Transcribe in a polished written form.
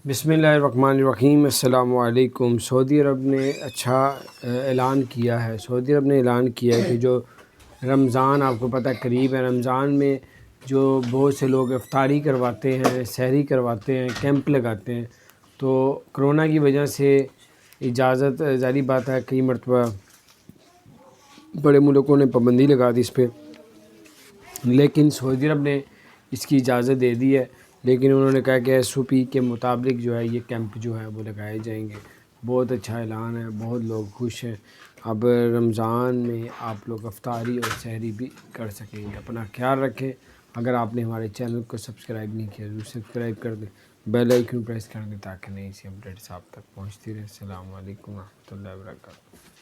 بسم اللہ الرحمن الرحیم۔ السلام علیکم۔ سعودی عرب نے اچھا اعلان کیا ہے۔ سعودی عرب نے اعلان کیا ہے کہ جو رمضان آپ کو پتہ قریب ہے، رمضان میں جو بہت سے لوگ افطاری کرواتے ہیں، سحری کرواتے ہیں، کیمپ لگاتے ہیں، تو کرونا کی وجہ سے اجازت ظاہری بات ہے کئی مرتبہ بڑے ملکوں نے پابندی لگا دی اس پہ، لیکن سعودی عرب نے اس کی اجازت دے دی ہے۔ لیکن انہوں نے کہا کہ ایس او پی کے مطابق جو ہے یہ کیمپ جو ہے وہ لگائے جائیں گے۔ بہت اچھا اعلان ہے، بہت لوگ خوش ہیں۔ اب رمضان میں آپ لوگ افطاری اور سحری بھی کر سکیں گے۔ اپنا خیال رکھیں۔ اگر آپ نے ہمارے چینل کو سبسکرائب نہیں کیا ضرور سبسکرائب کر دیں، بیل آئیکن پریس کر دیں تاکہ نئی سی اپڈیٹس آپ تک پہنچتی رہے۔ السلام علیکم ورحمۃ اللہ وبرکاتہ۔